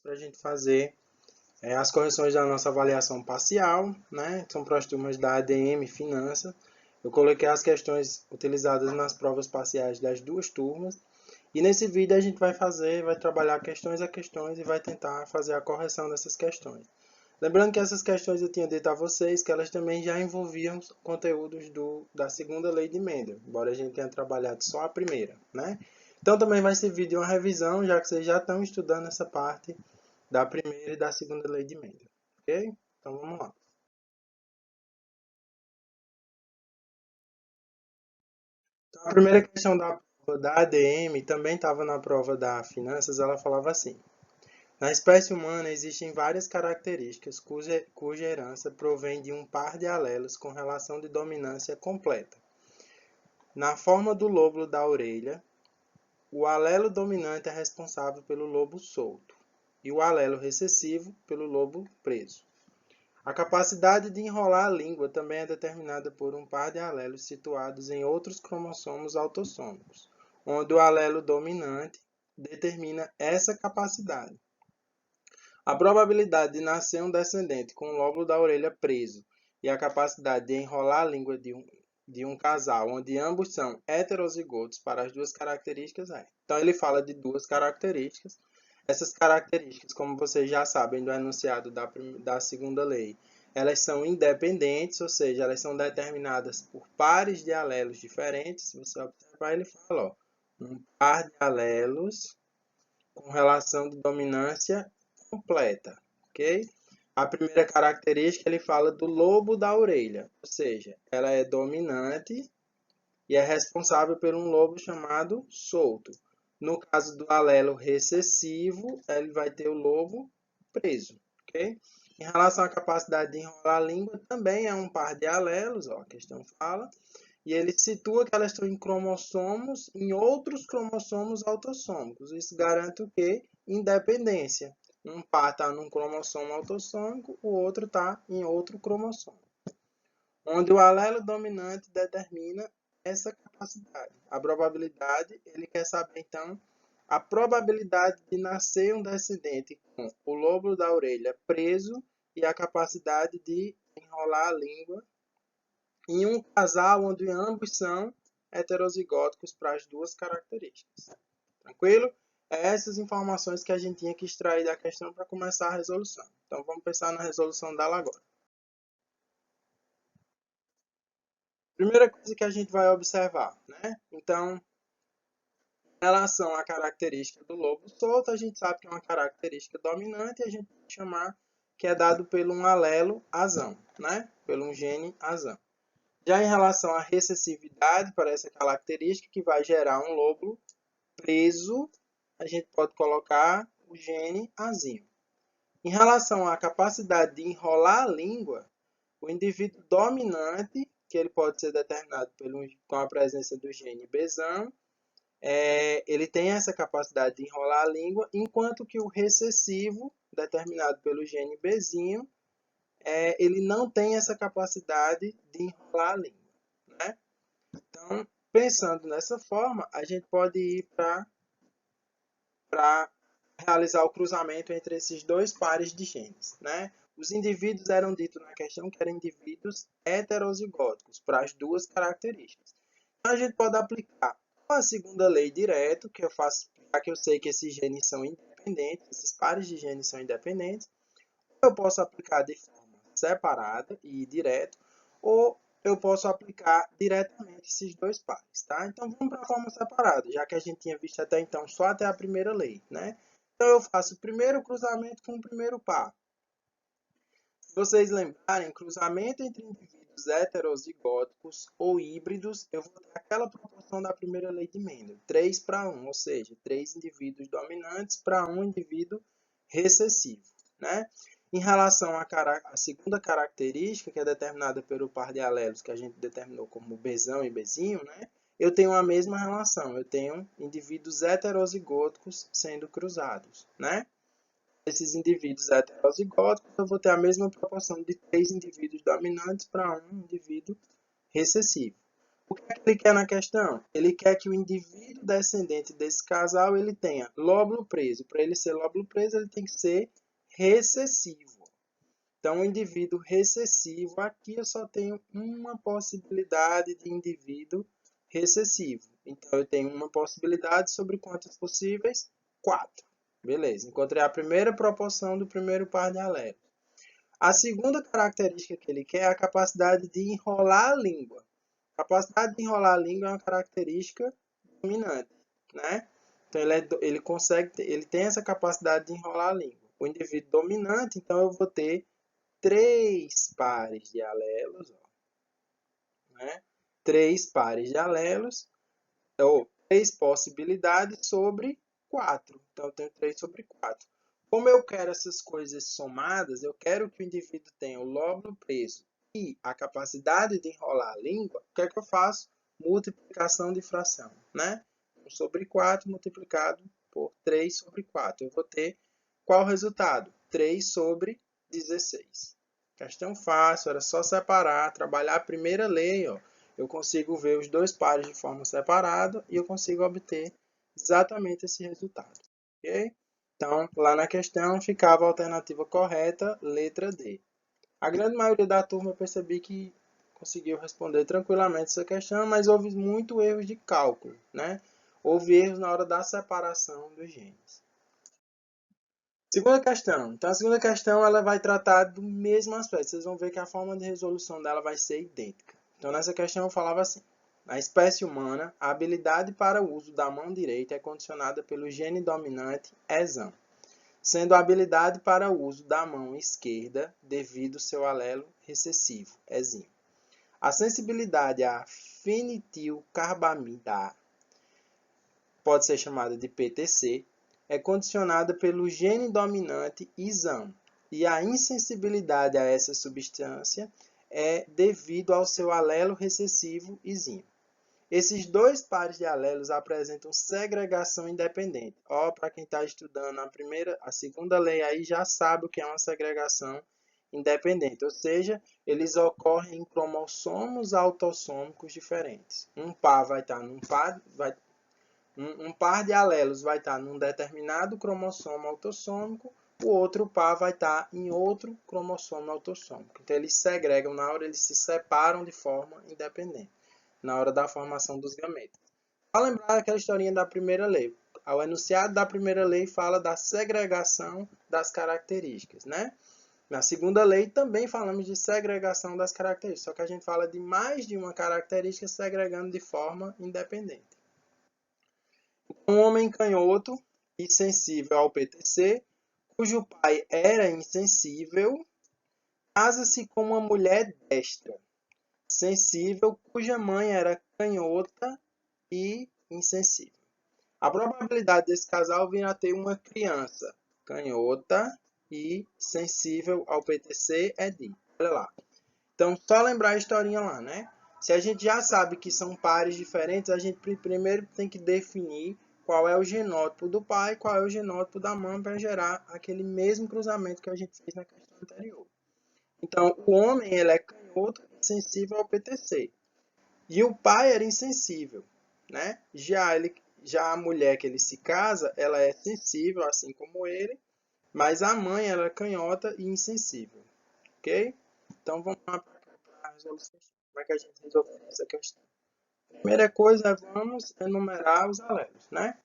para a gente fazer as correções da nossa avaliação parcial, né? São para as turmas da ADM Finanças. Eu coloquei as questões utilizadas nas provas parciais das duas turmas. E nesse vídeo a gente vai trabalhar questões a questões e vai tentar fazer a correção dessas questões. Lembrando que essas questões eu tinha dito a vocês que elas também já envolviam conteúdos da segunda lei de emenda, embora a gente tenha trabalhado só a primeira, né? Então também vai servir de uma revisão, já que vocês já estão estudando essa parte da primeira e da segunda lei de emenda, ok? Então vamos lá. Então, a primeira questão da prova da ADM também estava na prova da Finanças, ela falava assim: na espécie humana existem várias características cuja herança provém de um par de alelos com relação de dominância completa. Na forma do lóbulo da orelha, o alelo dominante é responsável pelo lobo solto e o alelo recessivo pelo lobo preso. A capacidade de enrolar a língua também é determinada por um par de alelos situados em outros cromossomos autossômicos, onde o alelo dominante determina essa capacidade. A probabilidade de nascer um descendente com o lóbulo da orelha preso e a capacidade de enrolar a língua de um casal onde ambos são heterozigotos para as duas características é. Então ele fala de duas características. Essas características, como vocês já sabem do enunciado da segunda lei, elas são independentes, ou seja, elas são determinadas por pares de alelos diferentes. Se você observar, ele fala, ó, um par de alelos com relação de dominância completa, ok? A primeira característica, ele fala do lobo da orelha, ou seja, ela é dominante e é responsável por um lobo chamado solto. No caso do alelo recessivo, ele vai ter o lobo preso, ok? Em relação à capacidade de enrolar a língua, também é um par de alelos, ó, a questão fala, e ele situa que elas estão em cromossomos, em outros cromossomos autossômicos. Isso garante o quê? Independência. Um par está num cromossomo autossômico, o outro está em outro cromossomo. Onde o alelo dominante determina essa capacidade. A probabilidade, ele quer saber então a probabilidade de nascer um descendente com o lobo da orelha preso e a capacidade de enrolar a língua em um casal onde ambos são heterozigóticos para as duas características. Tranquilo? Essas informações que a gente tinha que extrair da questão para começar a resolução. Então vamos pensar na resolução dela agora. Primeira coisa que a gente vai observar, né? Então, em relação à característica do lobo solto, a gente sabe que é uma característica dominante e a gente pode chamar que é dado pelo um alelo azão, né? Pelo um gene azão. Já em relação à recessividade para essa característica, que vai gerar um lóbulo preso, a gente pode colocar o gene azinho. Em relação à capacidade de enrolar a língua, o indivíduo dominante, que ele pode ser determinado com a presença do gene Bzão, ele tem essa capacidade de enrolar a língua, enquanto que o recessivo, determinado pelo gene Bzinho, ele não tem essa capacidade de enrolar a língua, né? Então, pensando dessa forma, a gente pode ir para realizar o cruzamento entre esses dois pares de genes, né? Os indivíduos eram ditos na questão que eram indivíduos heterozigóticos para as duas características. Então, a gente pode aplicar a segunda lei direto, que eu faço, já que eu sei que esses genes são independentes, esses pares de genes são independentes, ou eu posso aplicar de forma separada e direto, ou eu posso aplicar diretamente esses dois pares, tá? Então vamos para a forma separada, já que a gente tinha visto até então só até a primeira lei, né? Então eu faço o primeiro cruzamento com o primeiro par. Se vocês lembrarem, cruzamento entre indivíduos heterozigóticos ou híbridos, eu vou ter aquela proporção da primeira lei de Mendel, 3 para 1, ou seja, 3 indivíduos dominantes para um indivíduo recessivo, né? Em relação à segunda característica, que é determinada pelo par de alelos que a gente determinou como Bzão e Bzinho, né? Eu tenho a mesma relação, eu tenho indivíduos heterozigóticos sendo cruzados, né? Esses indivíduos heterozigóticos, eu vou ter a mesma proporção de 3 indivíduos dominantes para um indivíduo recessivo. O que é que ele quer na questão? Ele quer que o indivíduo descendente desse casal ele tenha lóbulo preso. Para ele ser lóbulo preso, ele tem que ser recessivo. Então, o indivíduo recessivo, aqui eu só tenho uma possibilidade de indivíduo recessivo. Então, eu tenho uma possibilidade sobre quantas possíveis? 4. Beleza, encontrei a primeira proporção do primeiro par de alelos. A segunda característica que ele quer é a capacidade de enrolar a língua. A capacidade de enrolar a língua é uma característica dominante, né? Então, ele tem essa capacidade de enrolar a língua. O indivíduo dominante, então, eu vou ter 3 pares de alelos, ó, né? 3 pares de alelos, ou 3 possibilidades sobre 4. Então, eu tenho 3 sobre 4. Como eu quero essas coisas somadas, eu quero que o indivíduo tenha o lóbulo preso e a capacidade de enrolar a língua, o que é que eu faço? Multiplicação de fração, né? 1 sobre 4 multiplicado por 3 sobre 4. Eu vou ter qual o resultado? 3 sobre 16. Questão fácil, era só separar, trabalhar a primeira lei, ó. Eu consigo ver os dois pares de forma separada e eu consigo obter exatamente esse resultado. Ok? Então, lá na questão ficava a alternativa correta, letra D. A grande maioria da turma eu percebi que conseguiu responder tranquilamente essa questão, mas houve muito erros de cálculo, né? Houve erros na hora da separação dos genes. Segunda questão. Então, a segunda questão ela vai tratar do mesmo aspecto. Vocês vão ver que a forma de resolução dela vai ser idêntica. Então, nessa questão eu falava assim. Na espécie humana, a habilidade para o uso da mão direita é condicionada pelo gene dominante ESAM, sendo a habilidade para o uso da mão esquerda devido ao seu alelo recessivo, ESIM. A sensibilidade à fenitilcarbamida, pode ser chamada de PTC, é condicionada pelo gene dominante ISAM, e a insensibilidade a essa substância é devido ao seu alelo recessivo ISIM. Esses dois pares de alelos apresentam segregação independente. Ó, para quem está estudando a segunda lei aí já sabe o que é uma segregação independente, ou seja, eles ocorrem em cromossomos autossômicos diferentes. Um par vai estar num par, um par de alelos vai estar num determinado cromossomo autossômico, o outro par vai estar em outro cromossomo autossômico. Então, eles segregam na hora, eles se separam de forma independente, na hora da formação dos gametas. Para lembrar aquela historinha da primeira lei, o enunciado da primeira lei fala da segregação das características, né? Na segunda lei também falamos de segregação das características, só que a gente fala de mais de uma característica segregando de forma independente. Um homem canhoto e sensível ao PTC, cujo pai era insensível, casa-se com uma mulher destra, sensível, cuja mãe era canhota e insensível. A probabilidade desse casal vir a ter uma criança canhota e sensível ao PTC é de, olha lá. Então, só lembrar a historinha lá, né? Se a gente já sabe que são pares diferentes, a gente primeiro tem que definir qual é o genótipo do pai e qual é o genótipo da mãe para gerar aquele mesmo cruzamento que a gente fez na questão anterior. Então, o homem ele é canhoto e sensível ao PTC. E o pai era insensível, né? Já a mulher que ele se casa, ela é sensível, assim como ele, mas a mãe ela é canhota e insensível, ok? Então, vamos lá para a resolução. Como é que a gente resolve essa questão? Primeira coisa é vamos enumerar os alelos, né?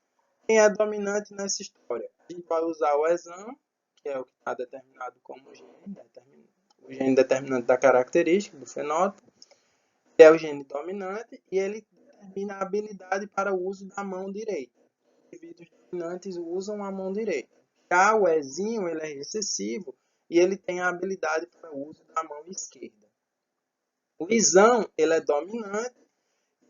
Quem é dominante nessa história? A gente vai usar o ESAM, que é o que está determinado como o gene determinante da característica do fenótipo, que é o gene dominante, e ele determina a habilidade para o uso da mão direita. Os indivíduos dominantes usam a mão direita. Já o Ezinho, ele é recessivo e ele tem a habilidade para o uso da mão esquerda. O Isão, ele é dominante,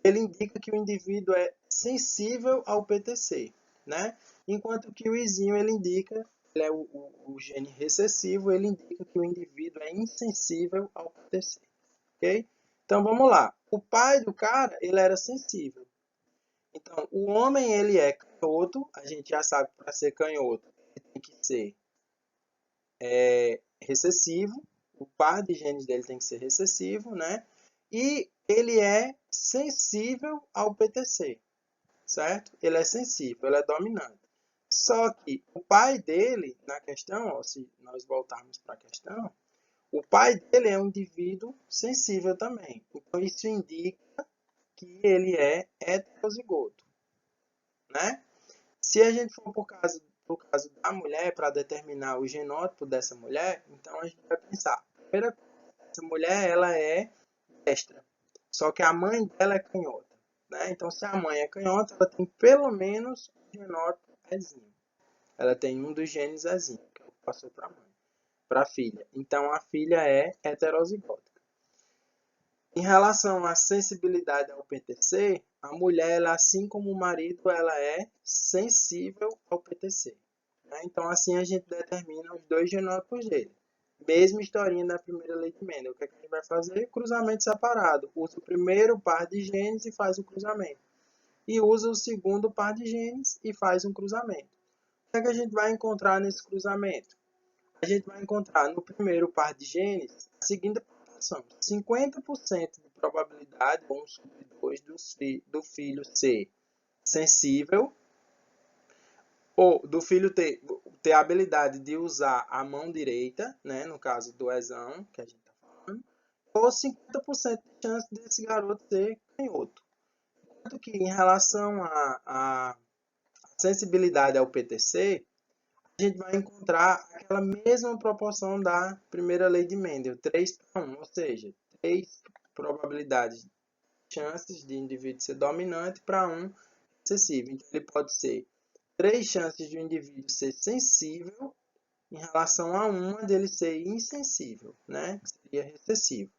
ele indica que o indivíduo é sensível ao PTC, né? Enquanto que o Izinho, ele indica, ele é o gene recessivo, ele indica que o indivíduo é insensível ao PTC, ok? Então, vamos lá. O pai do cara, ele era sensível. Então, o homem, ele é canhoto, a gente já sabe que para ser canhoto, ele tem que ser recessivo, o par de genes dele tem que ser recessivo, né? E ele é sensível ao PTC, certo? Ele é sensível, ele é dominante. Só que o pai dele, na questão, ó, se nós voltarmos para a questão, o pai dele é um indivíduo sensível também. Então, isso indica que ele é heterozigoto, né? Se a gente for por caso da mulher, para determinar o genótipo dessa mulher, então a gente vai pensar, primeira coisa, essa mulher ela é destra, só que a mãe dela é canhota, né? Então, se a mãe é canhota, ela tem pelo menos um genótipo Ezinho. Ela tem um dos genes Ezinho, que passou para a mãe, para a filha. Então, a filha é heterozigótica. Em relação à sensibilidade ao PTC, a mulher, ela, assim como o marido, ela é sensível ao PTC, né? Então, assim a gente determina os dois genótipos dele. Mesma historinha da primeira lei de Mendel. O que a gente vai fazer? Cruzamento separado. Usa o primeiro par de genes e faz o cruzamento. E usa o segundo par de genes e faz um cruzamento. O que a gente vai encontrar nesse cruzamento? A gente vai encontrar no primeiro par de genes a seguinte proporção: 50% de probabilidade, 1 sobre 2, do filho ser sensível, ou do filho ter a habilidade de usar a mão direita, né, no caso do exão, que a gente está falando, ou 50% de chance desse garoto ser canhoto. Enquanto que em relação à sensibilidade ao PTC, a gente vai encontrar aquela mesma proporção da primeira lei de Mendel, 3 para 1, ou seja, 3 probabilidades, chances de indivíduo ser dominante para 1 recessivo. Então, ele pode ser 3 chances de um indivíduo ser sensível em relação a uma dele ser insensível, né? Que seria recessivo.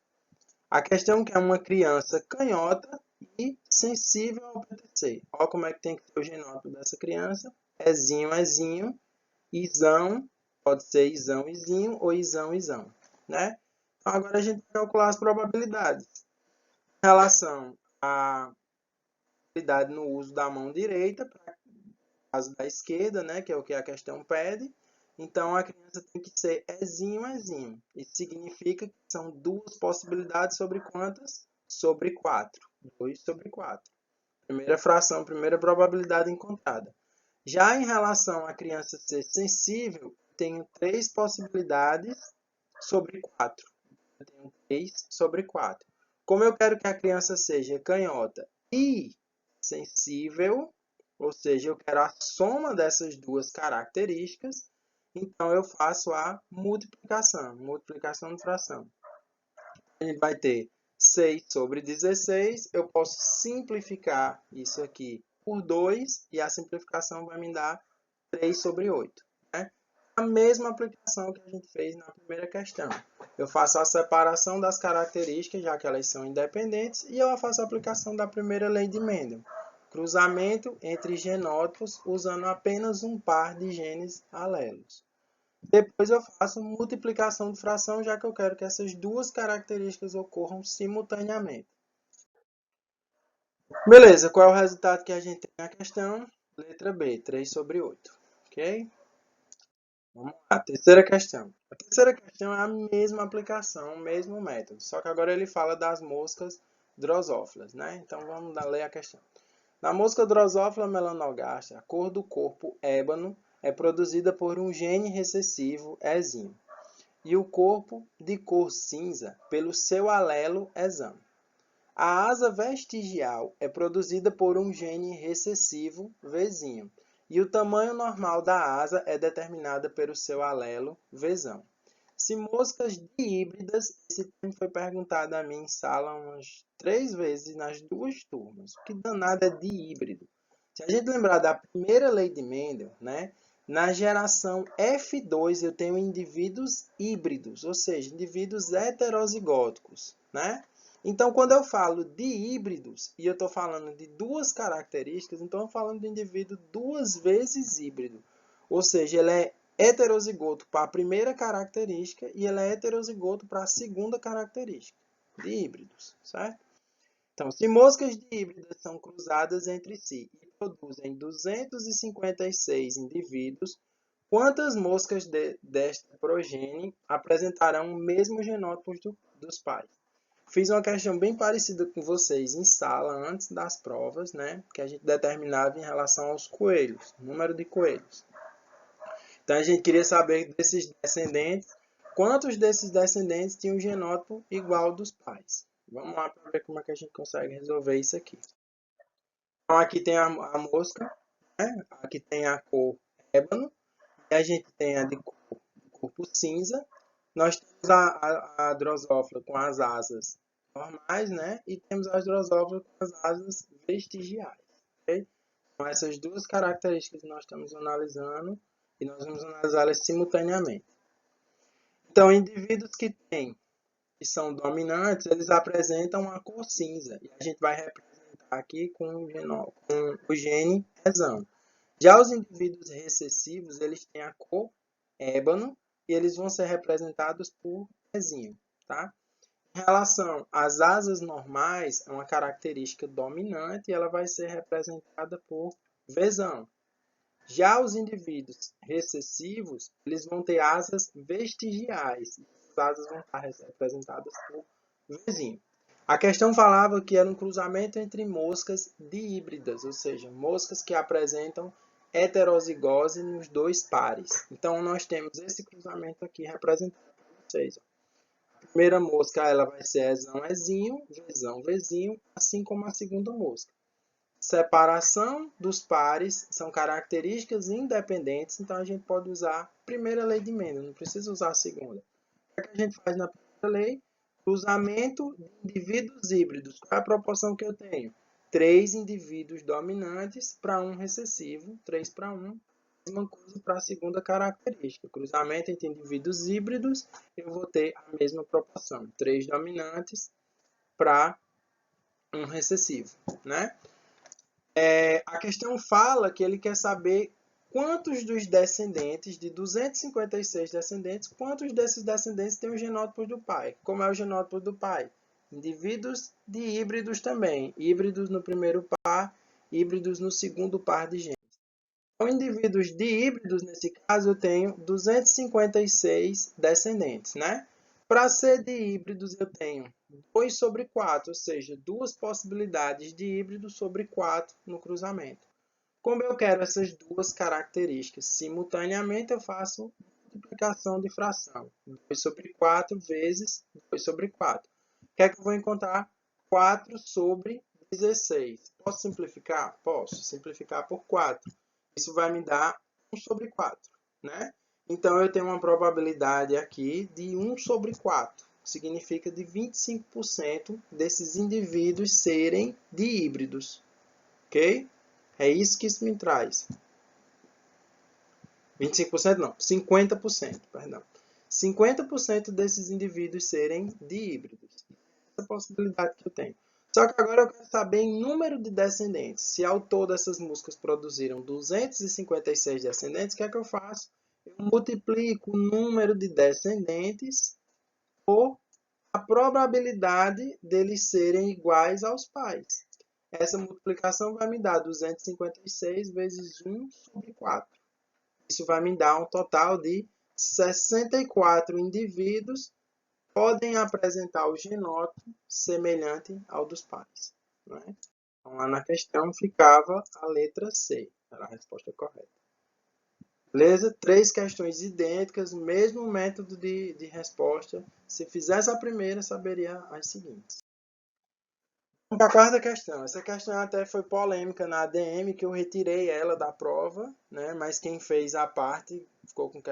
A questão é que é uma criança canhota e sensível ao PTC. Olha como é que tem que ser o genótipo dessa criança. Ezinho, ezinho. Isão, pode ser isão, izinho ou isão, isão, né? Então, agora a gente vai calcular as probabilidades. Em relação à probabilidade no uso da mão direita, para o caso da esquerda, né, que é o que a questão pede, então a criança tem que ser ezinho, ezinho. Isso significa que são duas possibilidades sobre quantas? Sobre 4. 2 sobre 4. Primeira fração, primeira probabilidade encontrada. Já em relação à criança ser sensível, tenho 3 possibilidades sobre 4. Eu tenho 3 sobre 4. Como eu quero que a criança seja canhota e sensível, ou seja, eu quero a soma dessas duas características, então eu faço a multiplicação de fração. A gente vai ter 6 sobre 16, eu posso simplificar isso aqui por 2 e a simplificação vai me dar 3 sobre 8. Né? A mesma aplicação que a gente fez na primeira questão. Eu faço a separação das características, já que elas são independentes, e eu faço a aplicação da primeira lei de Mendel. Cruzamento entre genótipos usando apenas um par de genes alelos. Depois eu faço multiplicação de fração, já que eu quero que essas duas características ocorram simultaneamente. Beleza, qual é o resultado que a gente tem na questão? Letra B, 3 sobre 8. Ok? Vamos lá, terceira questão. A terceira questão é a mesma aplicação, o mesmo método, só que agora ele fala das moscas drosófilas, né? Então vamos ler a questão. Na mosca Drosophila melanogaster, a cor do corpo ébano é produzida por um gene recessivo EZIM, e o corpo de cor cinza pelo seu alelo ESAM. A asa vestigial é produzida por um gene recessivo Vzinho, e o tamanho normal da asa é determinada pelo seu alelo Vzão. Se moscas dihíbridas, esse tema foi perguntado a mim em sala umas 3 vezes nas 2 turmas. O que danado é dihíbrido? Se a gente lembrar da primeira lei de Mendel, né? Na geração F2 eu tenho indivíduos híbridos, ou seja, indivíduos heterozigóticos, né? Então, quando eu falo de híbridos, e eu estou falando de duas características, então eu estou falando de indivíduo 2 vezes híbrido. Ou seja, ele é heterozigoto para a primeira característica e ele é heterozigoto para a segunda característica de híbridos, certo? Então, se moscas de híbridas são cruzadas entre si e produzem 256 indivíduos, quantas moscas desta progenie apresentarão o mesmo genótipo dos pais? Fiz uma questão bem parecida com vocês em sala, antes das provas, né? Que a gente determinava em relação aos coelhos, número de coelhos. Então, a gente queria saber desses descendentes, quantos desses descendentes tinham um genótipo igual ao dos pais. Vamos lá para ver como é que a gente consegue resolver isso aqui. Então, aqui tem a mosca, né? Aqui tem a cor ébano, e a gente tem a de corpo cinza. Nós temos a drosófila com as asas normais, né? E temos as drosófilas com as asas vestigiais. Okay? Então, essas duas características que nós estamos analisando e nós vamos analisá-las simultaneamente. Então, indivíduos que são dominantes, eles apresentam a cor cinza. E a gente vai representar aqui com o gene exame. Já os indivíduos recessivos, eles têm a cor ébano e eles vão ser representados por pezinho, tá? Em relação às asas normais, é uma característica dominante e ela vai ser representada por Vzão. Já os indivíduos recessivos, eles vão ter asas vestigiais. As asas vão estar representadas por Vzinho. A questão falava que era um cruzamento entre moscas dihíbridas, ou seja, moscas que apresentam heterozigose nos dois pares. Então, nós temos esse cruzamento aqui representado por vocês. A primeira mosca ela vai ser Ezão, Ezinho, Vzão, Vzinho, assim como a segunda mosca. Separação dos pares são características independentes, então a gente pode usar a primeira lei de Mendel, não precisa usar a segunda. O que a gente faz na primeira lei? Cruzamento de indivíduos híbridos. Qual é a proporção que eu tenho? 3 indivíduos dominantes para um recessivo, 3 para 1. Mesma coisa para a segunda característica. Cruzamento entre indivíduos híbridos, eu vou ter a mesma proporção. 3 dominantes para um recessivo, né? A questão fala que ele quer saber quantos dos descendentes, de 256 descendentes, quantos desses descendentes têm os genótipos do pai. Como é o genótipo do pai? Indivíduos de híbridos também. Híbridos no primeiro par, híbridos no segundo par de genes. Então, indivíduos de híbridos, nesse caso, eu tenho 256 descendentes, né? Para ser de híbridos, eu tenho 2 sobre 4, ou seja, duas possibilidades de híbrido sobre 4 no cruzamento. Como eu quero essas duas características simultaneamente, eu faço multiplicação de fração. 2 sobre 4 vezes 2 sobre 4. O que é que eu vou encontrar? 4 sobre 16. Posso simplificar? Posso simplificar por 4. Isso vai me dar 1 sobre 4, né? Então, eu tenho uma probabilidade aqui de 1 sobre 4. Significa de 25% desses indivíduos serem de híbridos. Ok? É isso que isso me traz. 25% não, 50%, perdão. 50% desses indivíduos serem de híbridos. Essa é a possibilidade que eu tenho. Só que agora eu quero saber em número de descendentes. Se ao todo essas moscas produziram 256 descendentes, o que é que eu faço? Eu multiplico o número de descendentes por a probabilidade deles serem iguais aos pais. Essa multiplicação vai me dar 256 vezes 1 sobre 4. Isso vai me dar um total de 64 indivíduos podem apresentar o genótipo semelhante ao dos pais. Né? Então, lá na questão ficava a letra C, era a resposta correta. Beleza? 3 questões idênticas, mesmo método de resposta. Se fizesse a primeira, saberia as seguintes. Vamos para a quarta questão. Essa questão até foi polêmica na ADM, que eu retirei ela da prova, né? Mas quem fez a parte ficou com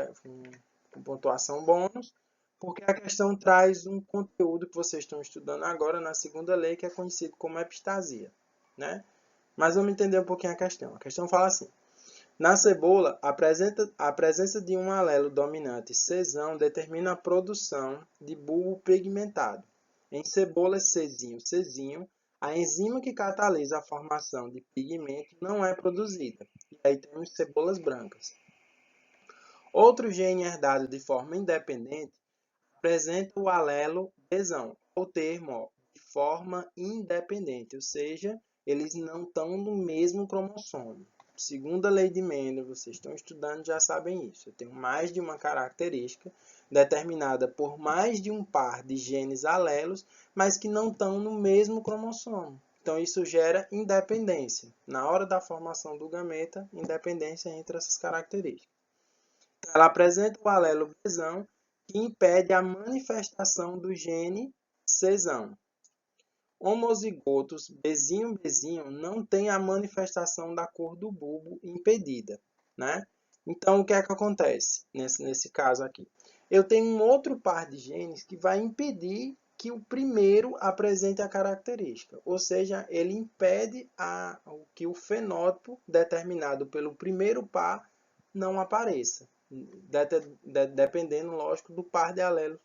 pontuação bônus, porque a questão traz um conteúdo que vocês estão estudando agora na segunda lei, que é conhecido como epistasia, né? Mas vamos entender um pouquinho a questão. A questão fala assim: na cebola, a presença de um alelo dominante Czão determina a produção de bulbo pigmentado. Em cebolas Czinho, a enzima que catalisa a formação de pigmento não é produzida. E aí temos cebolas brancas. Outro gene herdado de forma independente apresenta o alelo Bzão, ou termo de forma independente, ou seja, eles não estão no mesmo cromossomo. segunda lei de Mendel, vocês estão estudando, já sabem isso. Eu tenho mais de uma característica determinada por mais de um par de genes alelos, mas que não estão no mesmo cromossomo. Então, isso gera independência. Na hora da formação do gameta, independência entre essas características. Então, ela apresenta o alelo Bzão, que impede a manifestação do gene Czão. Homozigotos Bzinho não tem a manifestação da cor do bulbo impedida, né? Então, o que é que acontece nesse caso aqui? Eu tenho um outro par de genes que vai impedir que o primeiro apresente a característica, ou seja, ele impede que o fenótipo determinado pelo primeiro par não apareça, dependendo, lógico, do par de alelos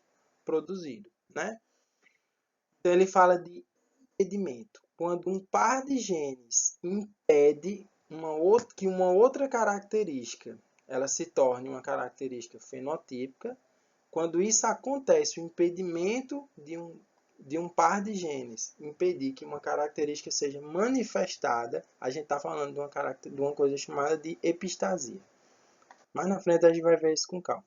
produzido, né? Então, ele fala de impedimento. Quando um par de genes impede que uma outra característica ela se torne uma característica fenotípica, quando isso acontece, o impedimento de um par de genes impedir que uma característica seja manifestada, a gente está falando de uma coisa chamada de epistasia. Mais na frente a gente vai ver isso com calma.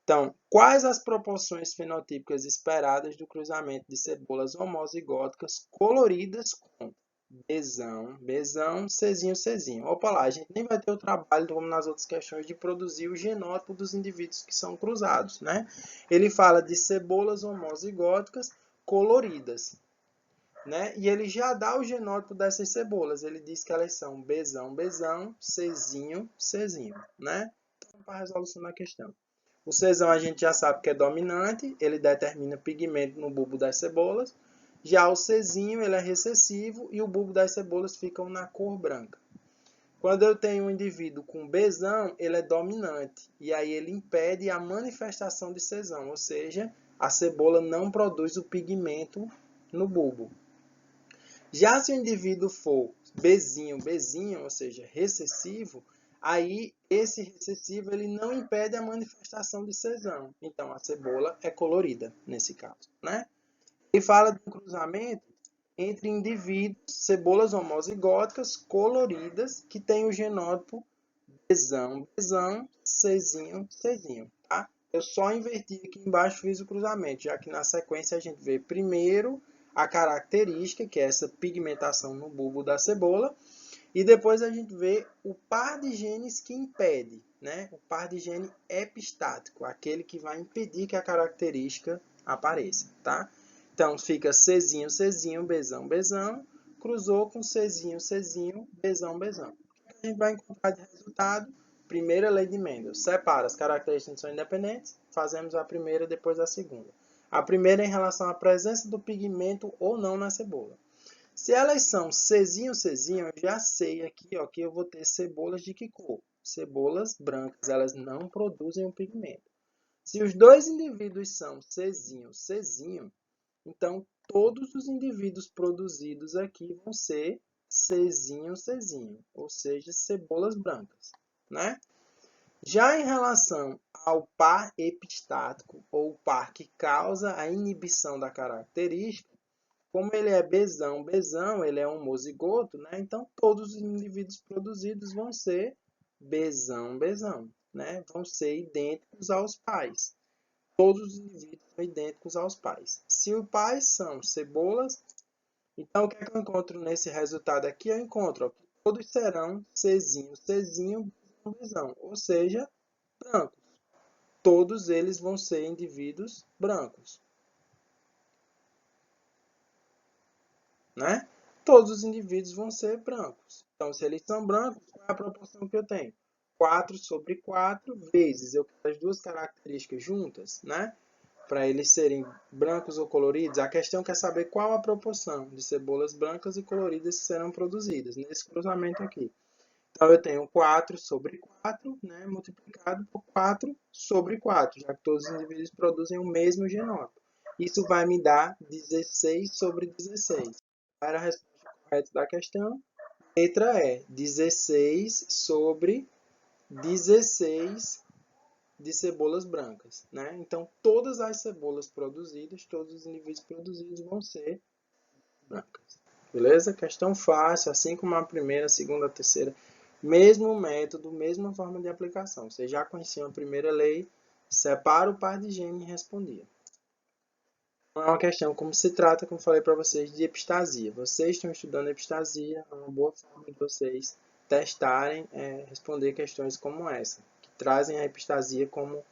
Então, quais as proporções fenotípicas esperadas do cruzamento de cebolas homozigóticas coloridas com Bzão, Czinho? Opa lá, a gente nem vai ter o trabalho, como nas outras questões, de produzir o genótipo dos indivíduos que são cruzados, né? Ele fala de cebolas homozigóticas coloridas, né? E ele já dá o genótipo dessas cebolas. Ele diz que elas são Bzão, Czinho, né? Então, para a resolução da questão. O Czão a gente já sabe que é dominante, ele determina pigmento no bulbo das cebolas. Já o Czinho, ele é recessivo e o bulbo das cebolas ficam na cor branca. Quando eu tenho um indivíduo com Bzão, ele é dominante e aí ele impede a manifestação de Czão, ou seja, a cebola não produz o pigmento no bulbo. Já se o indivíduo for Bzinho, ou seja, recessivo, aí esse recessivo ele não impede a manifestação de Czão. Então a cebola é colorida nesse caso, né? Ele fala de um cruzamento entre indivíduos, cebolas homozigóticas coloridas que têm o genótipo Bzão, Czinho, tá? Eu só inverti aqui embaixo, fiz o cruzamento, já que na sequência a gente vê primeiro a característica, que é essa pigmentação no bulbo da cebola, e depois a gente vê o par de genes que impede, né? O par de gene epistático, aquele que vai impedir que a característica apareça, tá? Então fica Czinho, Bzão, cruzou com Czinho, Bzão. O que a gente vai encontrar de resultado? Primeira lei de Mendel. Separa as características que são independentes, fazemos a primeira, depois a segunda. A primeira é em relação à presença do pigmento ou não na cebola. Se elas são Czinho, eu já sei aqui ó, que eu vou ter cebolas de que cor? Cebolas brancas, elas não produzem o pigmento. Se os dois indivíduos são Czinho, então todos os indivíduos produzidos aqui vão ser Czinho, ou seja, cebolas brancas, né? Já em relação ao par epistático, ou par que causa a inibição da característica, como ele é Bzão, ele é homozigoto, né? Então todos os indivíduos produzidos vão ser Bzão, né? Vão ser idênticos aos pais. Todos os indivíduos são idênticos aos pais. Se os pais são cebolas, então o que é que eu encontro nesse resultado aqui? Eu encontro ó, que todos serão Czinho, Bzão, ou seja, brancos. Todos eles vão ser indivíduos brancos, né? Todos os indivíduos vão ser brancos. Então, se eles são brancos, qual é a proporção que eu tenho? 4 sobre 4 vezes. Eu quero as duas características juntas, né? Para eles serem brancos ou coloridos. A questão é saber qual a proporção de cebolas brancas e coloridas que serão produzidas nesse cruzamento aqui. Então, eu tenho 4 sobre 4, né, multiplicado por 4 sobre 4, já que todos os indivíduos produzem o mesmo genótipo. Isso vai me dar 16 sobre 16. Qual era a resposta correta da questão? Letra E, 16 sobre 16 de cebolas brancas, né? Então, todas as cebolas produzidas, todos os indivíduos produzidos vão ser brancas. Beleza? Questão fácil, assim como a primeira, a segunda, a terceira. Mesmo método, mesma forma de aplicação. Vocês já conheciam a primeira lei, separa o par de gene e respondia. Não é uma questão como se trata, como falei para vocês, de epistasia. Vocês estão estudando epistasia, é uma boa forma de vocês testarem, responder questões como essa, que trazem a epistasia como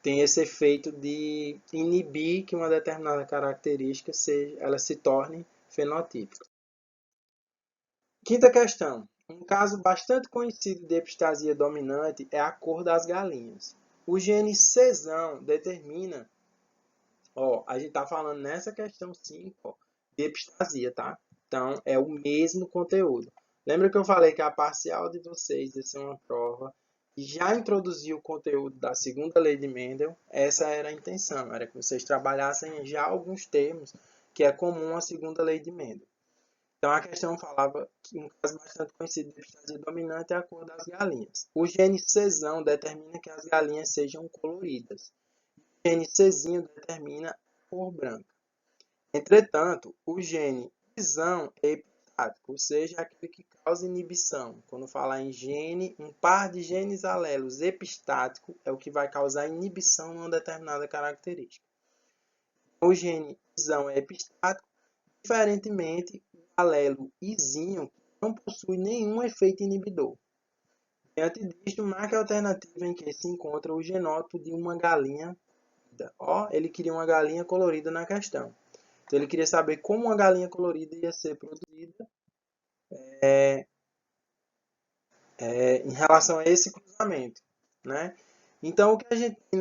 tem esse efeito de inibir que uma determinada característica ela se torne fenotípica. Quinta questão. Um caso bastante conhecido de epistasia dominante é a cor das galinhas. O gene Czão determina, a gente está falando nessa questão 5, de epistasia, tá? Então, é o mesmo conteúdo. Lembra que eu falei que a parcial de vocês ia ser uma prova que já introduziu o conteúdo da segunda lei de Mendel? Essa era a intenção, era que vocês trabalhassem já alguns termos que é comum à segunda lei de Mendel. Então, a questão falava que um caso bastante conhecido de epistasia dominante é a cor das galinhas. O gene Czão determina que as galinhas sejam coloridas. O gene Czinho determina a cor branca. Entretanto, o gene Isão é epistático, ou seja, aquele que causa inibição. Quando falar em gene, um par de genes alelos epistático é o que vai causar inibição numa determinada característica. O gene Isão é epistático, diferentemente do alelo Izinho, que não possui nenhum efeito inibidor. Diante disto, marque a alternativa em que se encontra o genótipo de uma galinha. Ele queria uma galinha colorida na questão. Então, ele queria saber como uma galinha colorida ia ser produzida em relação a esse cruzamento, né? Então, o que a gente tem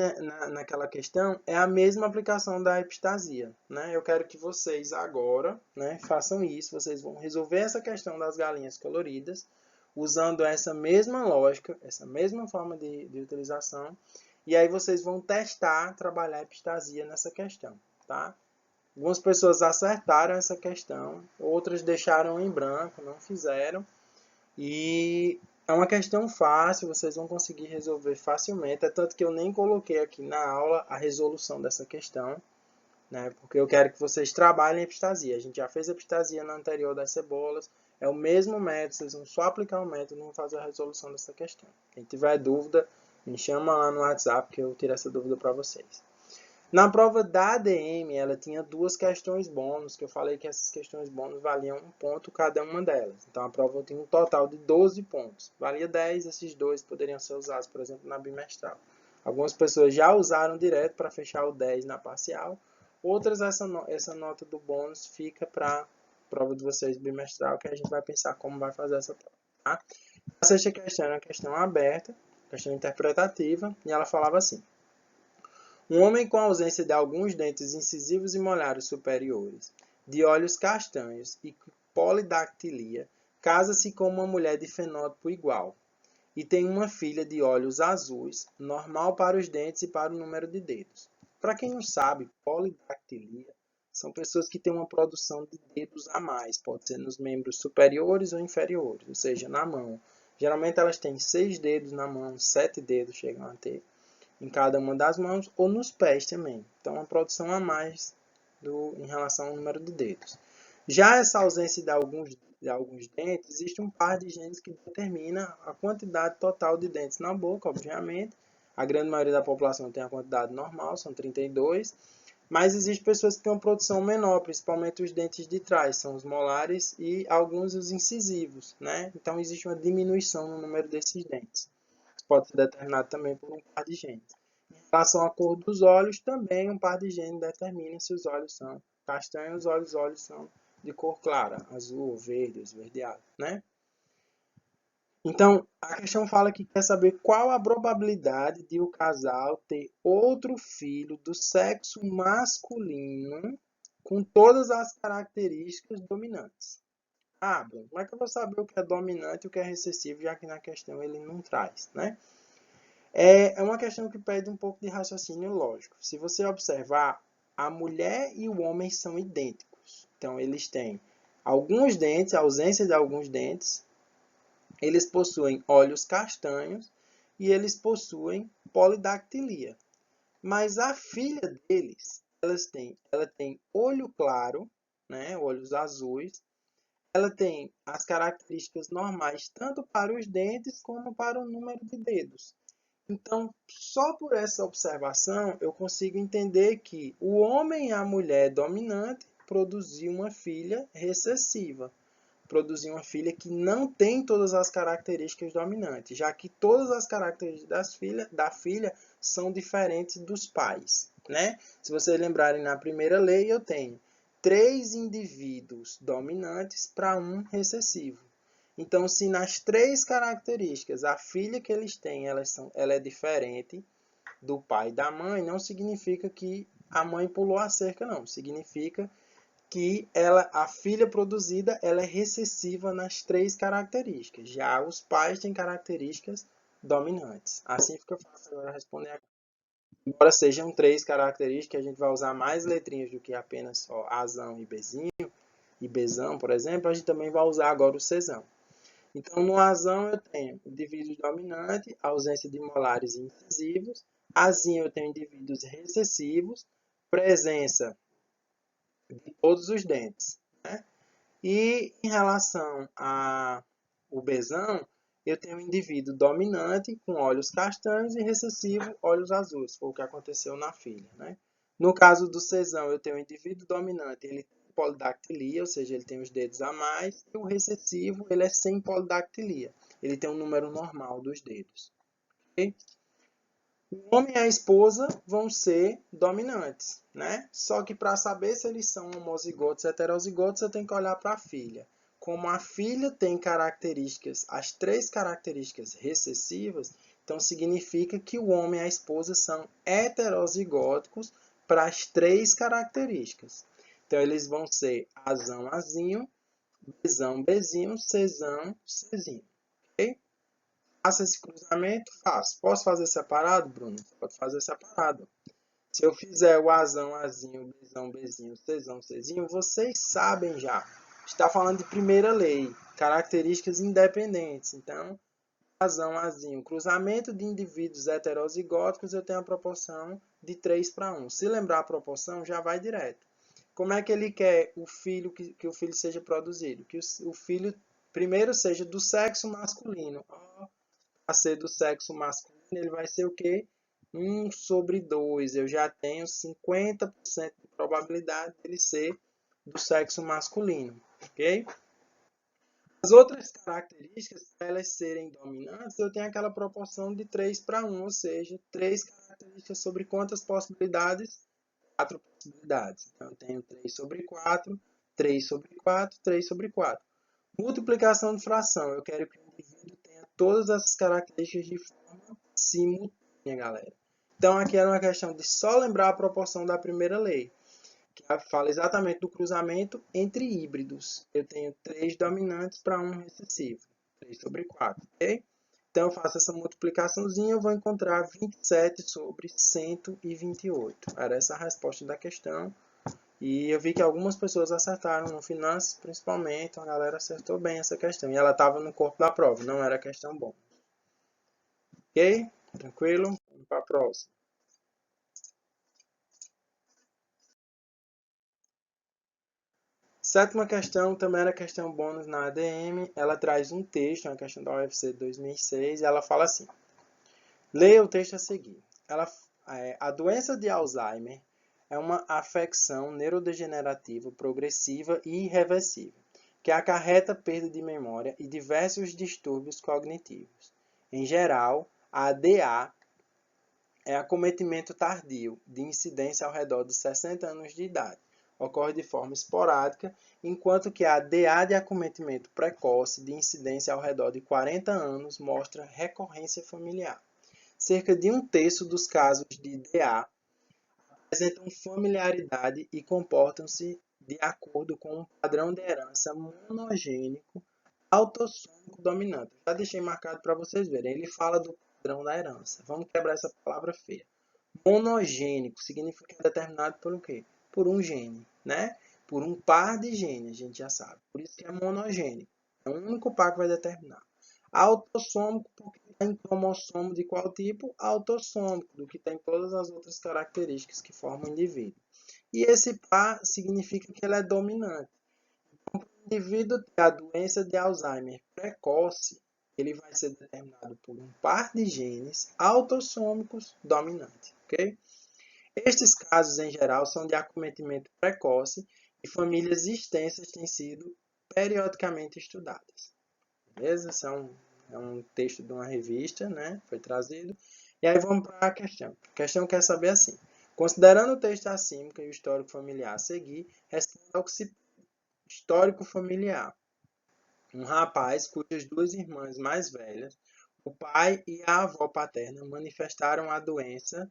naquela questão é a mesma aplicação da epistasia, né? Eu quero que vocês agora, né, façam isso. Vocês vão resolver essa questão das galinhas coloridas usando essa mesma lógica, essa mesma forma de utilização. E aí vocês vão testar, trabalhar a epistasia nessa questão, tá? Algumas pessoas acertaram essa questão, outras deixaram em branco, não fizeram. E é uma questão fácil, vocês vão conseguir resolver facilmente. É tanto que eu nem coloquei aqui na aula a resolução dessa questão, né? Porque eu quero que vocês trabalhem a epistasia. A gente já fez a epistasia na anterior das cebolas. É o mesmo método, vocês vão só aplicar o método e vão fazer a resolução dessa questão. Quem tiver dúvida, me chama lá no WhatsApp que eu tiro essa dúvida para vocês. Na prova da ADM, ela tinha duas questões bônus, que eu falei que essas questões bônus valiam 1 ponto cada uma delas. Então, a prova tinha um total de 12 pontos. Valia 10, esses dois poderiam ser usados, por exemplo, na bimestral. Algumas pessoas já usaram direto para fechar o 10 na parcial. Outras, essa nota do bônus fica para a prova de vocês bimestral, que a gente vai pensar como vai fazer essa prova. Tá? A sexta questão é uma questão aberta, questão interpretativa, e ela falava assim. Um homem com ausência de alguns dentes incisivos e molares superiores, de olhos castanhos e polidactilia, casa-se com uma mulher de fenótipo igual e tem uma filha de olhos azuis, normal para os dentes e para o número de dedos. Para quem não sabe, polidactilia são pessoas que têm uma produção de dedos a mais, pode ser nos membros superiores ou inferiores, ou seja, na mão. Geralmente elas têm 6 dedos na mão, 7 dedos chegam a ter em cada uma das mãos ou nos pés também. Então, uma produção a mais em relação ao número de dedos. Já essa ausência de alguns dentes, existe um par de genes que determina a quantidade total de dentes na boca, obviamente. A grande maioria da população tem a quantidade normal, são 32, mas existem pessoas que têm uma produção menor, principalmente os dentes de trás, são os molares e alguns os incisivos, né? Então, existe uma diminuição no número desses dentes. Pode ser determinado também por um par de genes. Em relação à cor dos olhos, também um par de genes determina se os olhos são castanhos ou os olhos são de cor clara, azul, verde, esverdeado, né? Então, a questão fala que quer saber qual a probabilidade de o casal ter outro filho do sexo masculino com todas as características dominantes. Bruno, como é que eu vou saber o que é dominante e o que é recessivo, já que na questão ele não traz, né? É uma questão que pede um pouco de raciocínio lógico. Se você observar, a mulher e o homem são idênticos. Então, eles têm alguns dentes, a ausência de alguns dentes. Eles possuem olhos castanhos e eles possuem polidactilia. Mas a filha deles, ela tem olho claro, né, olhos azuis. ela tem as características normais tanto para os dentes como para o número de dedos. Então, só por essa observação, eu consigo entender que o homem e a mulher dominante produziu uma filha recessiva, produziu uma filha que não tem todas as características dominantes, já que todas as características da filha são diferentes dos pais, né? Se vocês lembrarem na primeira lei, eu tenho 3 indivíduos dominantes para um recessivo. Então, se nas 3 características a filha que eles têm ela é diferente do pai e da mãe, não significa que a mãe pulou a cerca, não. Significa que a filha produzida ela é recessiva nas 3 características. Já os pais têm características dominantes. Assim fica fácil agora responder. Embora sejam 3 características, a gente vai usar mais letrinhas do que apenas só Azão e Bezinho. E Bezão, por exemplo, a gente também vai usar agora o Czão. Então, no Azão eu tenho indivíduos dominantes, ausência de molares e incisivos. Azinho eu tenho indivíduos recessivos, presença de todos os dentes, né? E em relação ao Bezão, eu tenho um indivíduo dominante com olhos castanhos e recessivo olhos azuis, foi o que aconteceu na filha, né? No caso do Czão, eu tenho um indivíduo dominante, ele tem polidactilia, ou seja, ele tem os dedos a mais, e o recessivo, ele é sem polidactilia, ele tem um número normal dos dedos. Okay? O homem e a esposa vão ser dominantes, né? Só que para saber se eles são homozigotos ou heterozigotos, eu tenho que olhar para a filha. Como a filha tem características, as 3 características recessivas, então significa que o homem e a esposa são heterozigóticos para as 3 características. Então eles vão ser Azão, Azinho, Bezão, Bezinho, Czão, Czinho. Ok? Faço esse cruzamento? Faço. Posso fazer separado, Bruno? Pode fazer separado. Se eu fizer o Azão, Azinho, Bezão, Bezinho, Czão, Czinho, vocês sabem já. Está falando de primeira lei, características independentes. Então, Azão, Azinho, cruzamento de indivíduos heterozigóticos, eu tenho a proporção de 3 para 1. Se lembrar a proporção, já vai direto. Como é que ele quer o filho que o filho seja produzido? Que o filho primeiro seja do sexo masculino. A ser do sexo masculino, ele vai ser o quê? 1/2. Eu já tenho 50% de probabilidade de ele ser do sexo masculino, ok? As outras características, para elas serem dominantes, eu tenho aquela proporção de 3 para 1, ou seja, 3 características sobre quantas possibilidades? 4 possibilidades. Então, eu tenho 3 sobre 4, 3 sobre 4, 3 sobre 4. Multiplicação de fração. Eu quero que o indivíduo tenha todas essas características de forma simultânea, galera. Então, aqui era uma questão de só lembrar a proporção da primeira lei, que fala exatamente do cruzamento entre híbridos. Eu tenho 3 dominantes para 1 recessivo. 3 sobre 4, ok? Então, eu faço essa multiplicaçãozinha, eu vou encontrar 27 sobre 128. Era essa a resposta da questão. E eu vi que algumas pessoas acertaram no Finanças, principalmente, a galera acertou bem essa questão. E ela estava no corpo da prova, não era questão bom. Ok? Tranquilo? Vamos para a próxima. Sétima questão, também era questão bônus na ADM. Ela traz um texto, uma questão da UFC de 2006, e ela fala assim. Leia o texto a seguir. A doença de Alzheimer é uma afecção neurodegenerativa progressiva e irreversível, que acarreta perda de memória e diversos distúrbios cognitivos. Em geral, a ADA é acometimento tardio, de incidência ao redor de 60 anos de idade. Ocorre de forma esporádica, enquanto que a DA de acometimento precoce, de incidência ao redor de 40 anos, mostra recorrência familiar. Cerca de 1/3 dos casos de DA apresentam familiaridade e comportam-se de acordo com um padrão de herança monogênico autossômico dominante. Já deixei marcado para vocês verem. Ele fala do padrão da herança. Vamos quebrar essa palavra feia. Monogênico significa determinado por o quê? Por um gene, né? Por um par de genes, a gente já sabe. Por isso que é monogênico. É o único par que vai determinar. Autossômico, porque tem cromossomo de qual tipo? Autossômico, do que tem todas as outras características que formam o indivíduo. E esse par significa que ele é dominante. O indivíduo ter a doença de Alzheimer precoce, ele vai ser determinado por um par de genes autossômicos dominantes, ok? Estes casos, em geral, são de acometimento precoce e famílias extensas têm sido periodicamente estudadas. Beleza? Esse é um texto de uma revista, né? Foi trazido. E aí vamos para a questão. A questão quer saber assim. Considerando o texto acima e o histórico familiar a seguir, responda ao que se histórico familiar. Um rapaz cujas duas irmãs mais velhas, o pai e a avó paterna, manifestaram a doença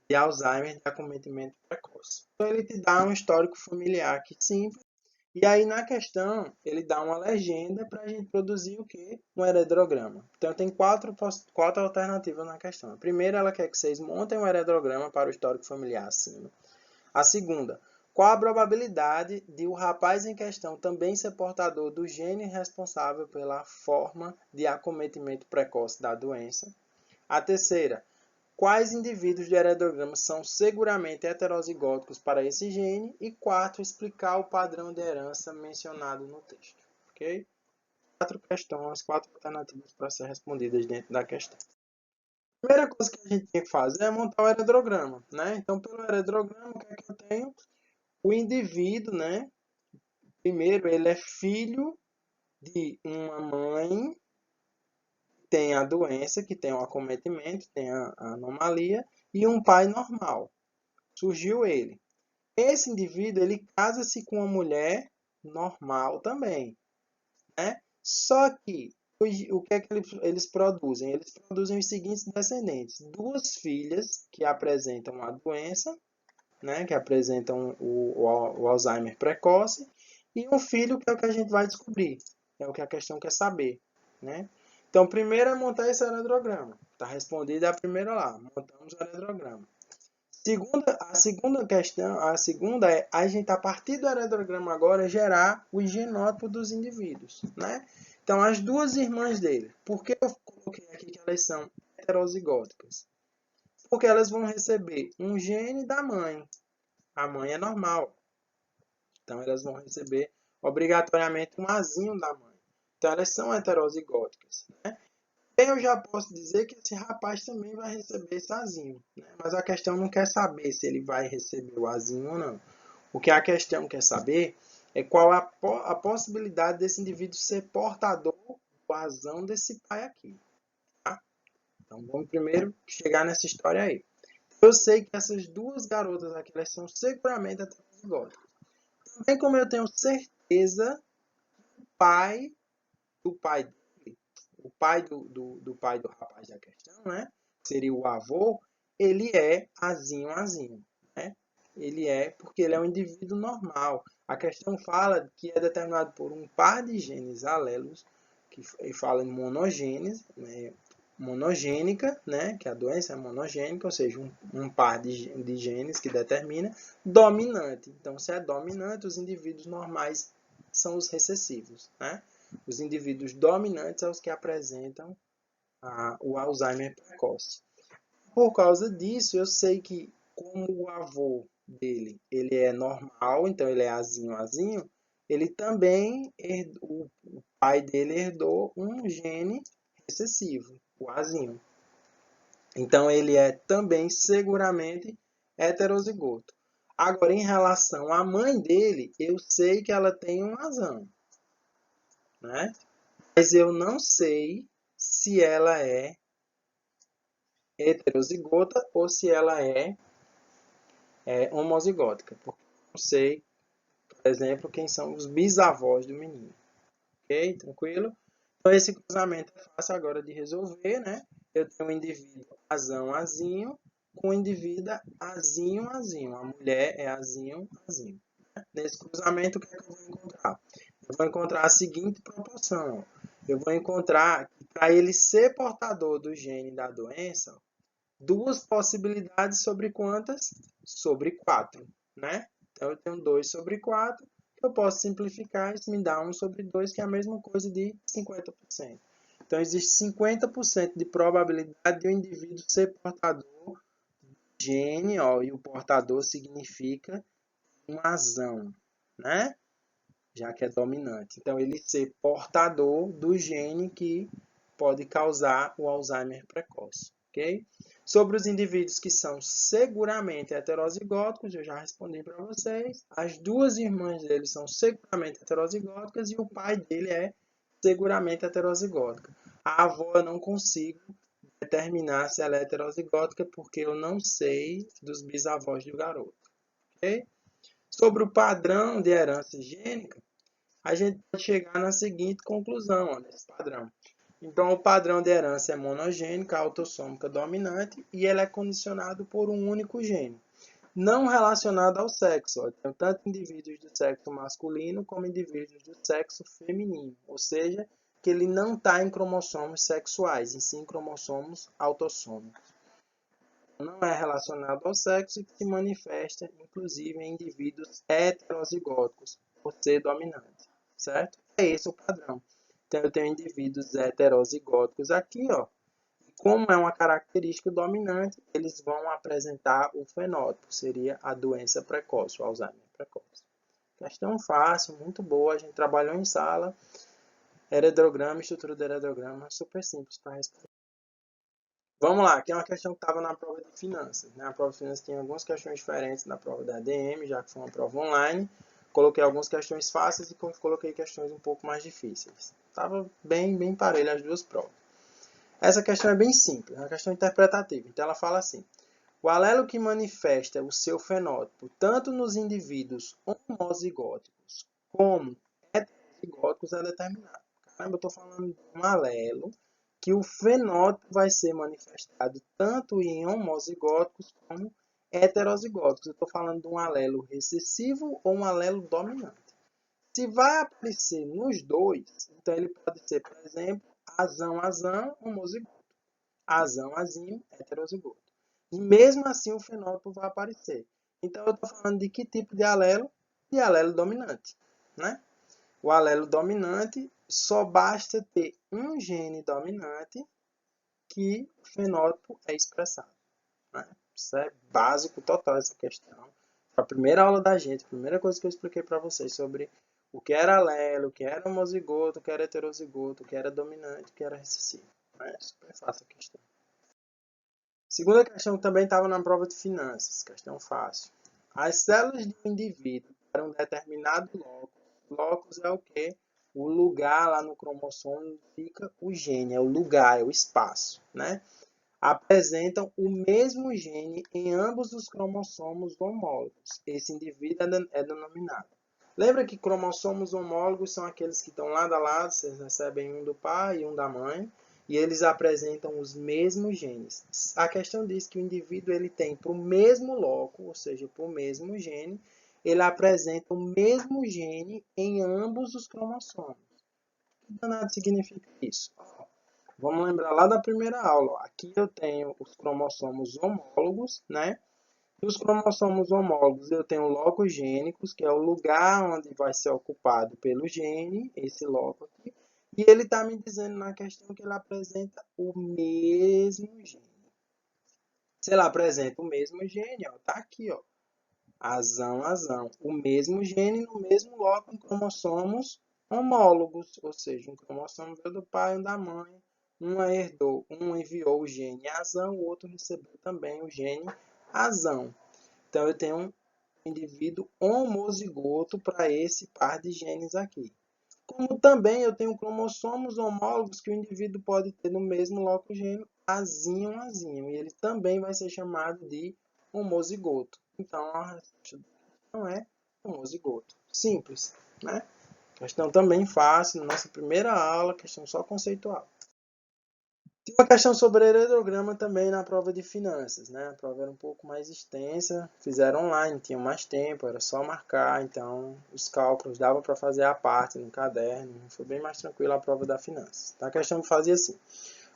de Alzheimer de acometimento precoce. Então ele te dá um histórico familiar aqui simples, e aí na questão ele dá uma legenda para a gente produzir o quê? Um heredograma. Então tem quatro alternativas na questão. A primeira, ela quer que vocês montem um heredograma para o histórico familiar acima. A segunda, qual a probabilidade de o rapaz em questão também ser portador do gene responsável pela forma de acometimento precoce da doença? A terceira, quais indivíduos do heredograma são seguramente heterozigóticos para esse gene? E quarto, explicar o padrão de herança mencionado no texto. Ok? Quatro questões, quatro alternativas para ser respondidas dentro da questão. A primeira coisa que a gente tem que fazer é montar o heredograma, né? Então, pelo heredograma, o que é que eu tenho? O indivíduo, né? Primeiro, ele é filho de uma mãe que tem a doença, que tem o acometimento, tem a anomalia, e um pai normal. Surgiu ele. Esse indivíduo, ele casa-se com uma mulher normal também, né? Só que o que é que eles produzem? Eles produzem os seguintes descendentes: duas filhas que apresentam a doença, né? Que apresentam o Alzheimer precoce, e um filho que é o que a gente vai descobrir, é o que a questão quer saber, né? Então, primeiro é montar esse heredograma. Está respondida a primeira lá, montamos o heredograma. A segunda é a gente, a partir do heredograma agora, gerar o genótipo dos indivíduos, né? Então, as duas irmãs dele, por que eu coloquei aqui que elas são heterozigóticas? Porque elas vão receber um gene da mãe. A mãe é normal. Então, elas vão receber obrigatoriamente um azinho da mãe. Então, elas são heterozigóticas, né? Eu já posso dizer que esse rapaz também vai receber esse azinho, né? Mas a questão não quer saber se ele vai receber o azinho ou não. O que a questão quer saber é qual a possibilidade desse indivíduo ser portador do azão desse pai aqui. Tá? Então vamos primeiro chegar nessa história aí. Eu sei que essas duas garotas aqui elas são seguramente heterozigóticas. Também como eu tenho certeza que do pai dele, o pai do pai do rapaz da questão, né? Seria o avô, ele é azinho, né? Ele é porque ele é um indivíduo normal. A questão fala que é determinado por um par de genes alelos, que fala em monogênese, né? Monogênica, né? Que a doença é monogênica, ou seja, um par de genes que determina, dominante. Então, se é dominante, os indivíduos normais são os recessivos, né? Os indivíduos dominantes são os que apresentam o Alzheimer precoce. Por causa disso, eu sei que como o avô dele ele é normal, então ele é azinho, ele também o pai dele herdou um gene recessivo, o azinho. Então ele é também seguramente heterozigoto. Agora, em relação à mãe dele, eu sei que ela tem um azão, né? Mas eu não sei se ela é heterozigota ou se ela é homozigótica. Porque eu não sei, por exemplo, quem são os bisavós do menino. Ok? Tranquilo? Então, esse cruzamento é fácil agora de resolver, né? Eu tenho um indivíduo azinho com um indivíduo azinho. A mulher é azinho. Né? Nesse cruzamento, o que é que eu vou encontrar? Eu vou encontrar a seguinte proporção. Eu vou encontrar que para ele ser portador do gene da doença, duas possibilidades sobre quantas? Sobre 4, né? Então, eu tenho 2 sobre 4, que eu posso simplificar, isso me dá 1 sobre 2, que é a mesma coisa de 50%. Então, existe 50% de probabilidade de um indivíduo ser portador do gene, ó, e o portador significa um azão, né? já que é dominante. Então, ele ser portador do gene que pode causar o Alzheimer precoce, ok? Sobre os indivíduos que são seguramente heterozigóticos, eu já respondi para vocês. As duas irmãs dele são seguramente heterozigóticas e o pai dele é seguramente heterozigótica. A avó eu não consigo determinar se ela é heterozigótica porque eu não sei dos bisavós do garoto, ok? Sobre o padrão de herança gênica, a gente pode chegar na seguinte conclusão, ó, desse padrão. Então, o padrão de herança é monogênica, autossômica dominante, e ele é condicionado por um único gene, não relacionado ao sexo. Ó. Tem tanto indivíduos do sexo masculino como indivíduos do sexo feminino, ou seja, que ele não está em cromossomos sexuais, e sim em cromossomos autossômicos. Não é relacionado ao sexo e se manifesta, inclusive, em indivíduos heterozigóticos, por ser dominante, certo? É esse o padrão. Então, eu tenho indivíduos heterozigóticos aqui, ó. Como é uma característica dominante, eles vão apresentar o fenótipo, seria a doença precoce, o Alzheimer precoce. Questão fácil, muito boa, a gente trabalhou em sala, heredograma, estrutura do heredograma, super simples para responder. Vamos lá, aqui é uma questão que estava na prova de finanças. Né? A prova de finanças tem algumas questões diferentes da prova da ADM, já que foi uma prova online. Coloquei algumas questões fáceis e coloquei questões um pouco mais difíceis. Estava bem parelho as duas provas. Essa questão é bem simples, é uma questão interpretativa. Então ela fala assim: o alelo que manifesta o seu fenótipo tanto nos indivíduos homozigóticos como heterozigóticos é determinado. Caramba, eu estou falando de um alelo que o fenótipo vai ser manifestado tanto em homozigóticos como heterozigóticos. Eu estou falando de um alelo recessivo ou um alelo dominante. Se vai aparecer nos dois, então ele pode ser, por exemplo, azão, homozigoto. Azão, heterozigoto. E mesmo assim o fenótipo vai aparecer. Então eu estou falando de que tipo de alelo? De alelo dominante, né? O alelo dominante só basta ter um gene dominante que o fenótipo é expressado. Né? Isso é básico total essa questão. Foi a primeira aula da gente, a primeira coisa que eu expliquei para vocês sobre o que era alelo, o que era homozigoto, o que era heterozigoto, o que era dominante, o que era recessivo. É super fácil a questão. Segunda questão também estava na prova de finanças, questão fácil. As células de um indivíduo para um determinado locus. Locus é o quê? O lugar lá no cromossomo fica o gene, é o lugar, é o espaço, né? Apresentam o mesmo gene em ambos os cromossomos homólogos. Esse indivíduo é denominado. Lembra que cromossomos homólogos são aqueles que estão lado a lado, vocês recebem um do pai e um da mãe, e eles apresentam os mesmos genes. A questão diz que o indivíduo ele tem para o mesmo loco, ou seja, para o mesmo gene, ele apresenta o mesmo gene em ambos os cromossomos. O que danado significa isso? Vamos lembrar lá da primeira aula. Aqui eu tenho os cromossomos homólogos, né? Dos cromossomos homólogos eu tenho locos gênicos, que é o lugar onde vai ser ocupado pelo gene, esse loco aqui. E ele está me dizendo na questão que ele apresenta o mesmo gene. Se ele apresenta o mesmo gene, ó, tá aqui, ó. Azão. O mesmo gene no mesmo loco em cromossomos homólogos, ou seja, um cromossomo veio do pai e um da mãe. Um enviou o gene azão, o outro recebeu também o gene azão. Então, eu tenho um indivíduo homozigoto para esse par de genes aqui. Como também eu tenho cromossomos homólogos que o indivíduo pode ter no mesmo loco gênio, azinho. E ele também vai ser chamado de homozigoto. Então, a resposta não é homozigoto. Simples, né? Questão também fácil, na nossa primeira aula, questão só conceitual. Tem uma questão sobre heredograma também na prova de finanças, né? A prova era um pouco mais extensa, fizeram online, tinham mais tempo, era só marcar, então os cálculos dava para fazer à parte no caderno, foi bem mais tranquilo a prova da finanças. Então, a questão fazia assim: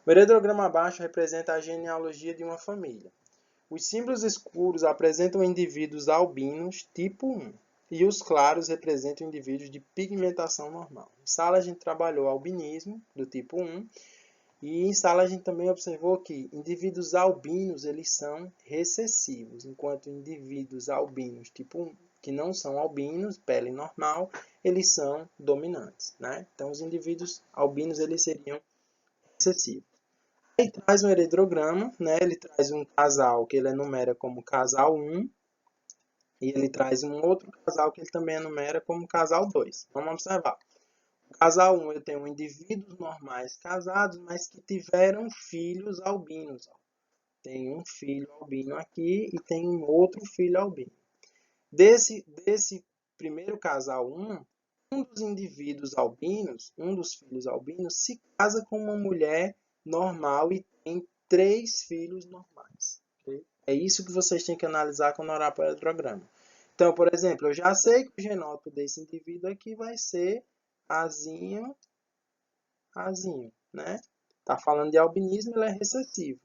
o heredograma abaixo representa a genealogia de uma família. Os símbolos escuros apresentam indivíduos albinos tipo 1 e os claros representam indivíduos de pigmentação normal. Em sala a gente trabalhou albinismo do tipo 1 E em sala a gente também observou que indivíduos albinos, eles são recessivos, enquanto indivíduos albinos tipo 1, que não são albinos, pele normal, eles são dominantes, né? Então, os indivíduos albinos, eles seriam recessivos. Aí traz um heredograma, né? Ele traz um casal que ele enumera como casal 1, e ele traz um outro casal que ele também enumera como casal 2. Vamos observar. No casal 1, eu tenho indivíduos normais casados, mas que tiveram filhos albinos. Tem um filho albino aqui e tem um outro filho albino. Desse primeiro casal 1, um dos indivíduos albinos, um dos filhos albinos, se casa com uma mulher normal e tem 3 filhos normais. Okay? É isso que vocês têm que analisar quando orar para o heterograma. Então, por exemplo, eu já sei que o genótipo desse indivíduo aqui vai ser Azinho, Azinho, né? Tá falando de albinismo, ele é recessivo,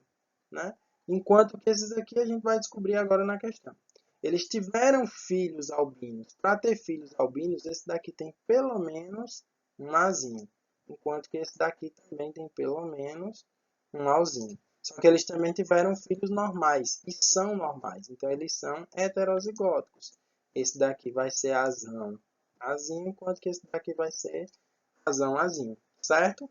né? Enquanto que esses aqui a gente vai descobrir agora na questão. Eles tiveram filhos albinos. Para ter filhos albinos, esse daqui tem pelo menos um Azinho. Enquanto que esse daqui também tem pelo menos um Alzinho. Só que eles também tiveram filhos normais. E são normais. Então, eles são heterozigóticos. Esse daqui vai ser Azão, Azinho. Enquanto que esse daqui vai ser Azão, Azinho. Certo?